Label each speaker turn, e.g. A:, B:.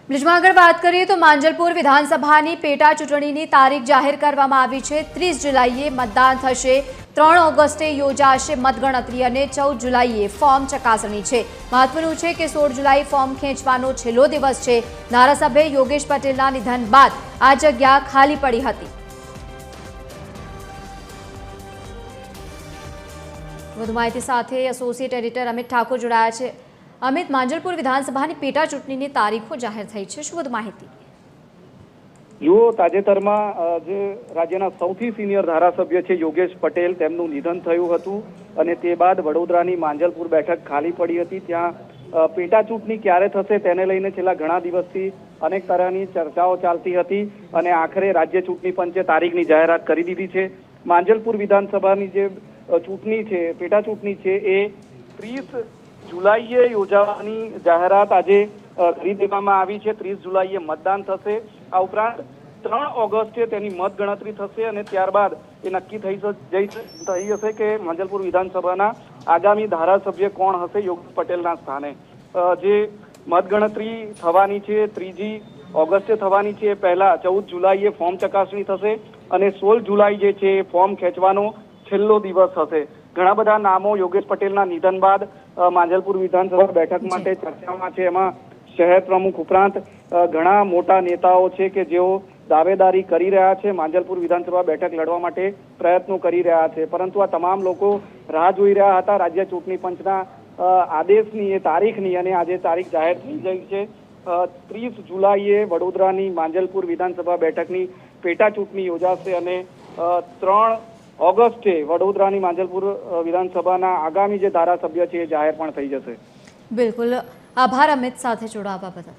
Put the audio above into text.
A: બ્રિજમાં આગળ વાત કરીએ તો માંજલપુર વિધાનસભાની પેટા ચૂંટણીની તારીખ જાહેર કરવામાં આવી છે। 30 જુલાઈએ મતદાન થશે, 3 ઓગસ્ટે યોજાશે મતગણતરી અને 14 જુલાઈએ ફોર્મ ચકાસણી છે। મહત્વનું છે કે 16 જુલાઈ ફોર્મ ખેંચવાનો છેલ્લો દિવસ છે। ધારાસભ્ય યોગેશ પટેલના નિધન બાદ આ જગ્યા ખાલી પડી હતી। વધુ માહિતી સાથે એસોસિએટ એડિટર અમિત ઠાકોર જોડાયા છે। અમિત, માંજલપુર વિધાનસભાની પેટા ચૂંટણીની તારીખો જાહેર થઈ છે, શું વધુ માહિતી?
B: જુઓ, તાજેતરમાં જે રાજ્યના સૌથી સિનિયર ધારાસભ્ય છે યોગેશ પટેલ, તેમનું નિધન થયું હતું અને તે બાદ વડોદરાની માંજલપુર બેઠક ખાલી પડી હતી। ત્યાં પેટા ચૂંટણી ક્યારે થશે તેને લઈને છેલ્લા ઘણા દિવસથી અનેક તરહની ચર્ચાઓ ચાલતી હતી અને આખરે રાજ્ય ચૂંટણી પંચે તારીખની જાહેરાત કરી દીધી છે। માંજલપુર વિધાનસભાની જે ચૂંટણી છે, પેટા ચૂંટણી છે, એ 30 જુલાઈએ યોજાવાની જાહેરાત આજે કરી દેવામાં આવી છે। 30 જુલાઈએ મતદાન થશે। આ ઉપરાંત 3 ઓગસ્ટે તેની મતગણતરી થશે અને ત્યારબાદ એ નક્કી થઈ હશે કે માંજલપુર વિધાનસભાના આગામી ધારાસભ્ય કોણ હશે યોગેશ પટેલના સ્થાને। જે મતગણતરી થવાની છે 3 ઓગસ્ટે થવાની છે, એ પહેલા 14 જુલાઈએ ફોર્મ ચકાસણી થશે અને 16 જુલાઈ જે છે એ ફોર્મ ખેંચવાનો છેલ્લો દિવસ હશે। ઘણા બધા નામો યોગેશ પટેલના નિધન બાદ માંજલપુર વિધાનસભા બેઠક માટે ચર્ચામાં છે। એમાં શહેર પ્રમુખ ઉપરાંત ઘણા મોટા નેતાઓ છે કે જેઓ દાવેદારી કરી રહ્યા છે, માંજલપુર વિધાનસભા બેઠક લડવા માટે પ્રયત્નો કરી રહ્યા છે, પરંતુ આ તમામ લોકો રાહ જોઈ રહ્યા હતા રાજ્ય ચૂંટણી પંચના આદેશની, એ તારીખની, અને આજે તારીખ જાહેર થઈ ગઈ છે। 30 જુલાઈએ વડોદરાની માંજલપુર વિધાનસભા બેઠકની પેટા ચૂંટણી યોજાશે અને 3 ઓગસ્ટે વડોદરાની માંજલપુર વિધાનસભાના આગામી જે ધારાસભ્ય છે એ જાહેર પણ થઈ જશે।
A: બિલકુલ, આભાર અમિત સાથે જોડાવા બદલ।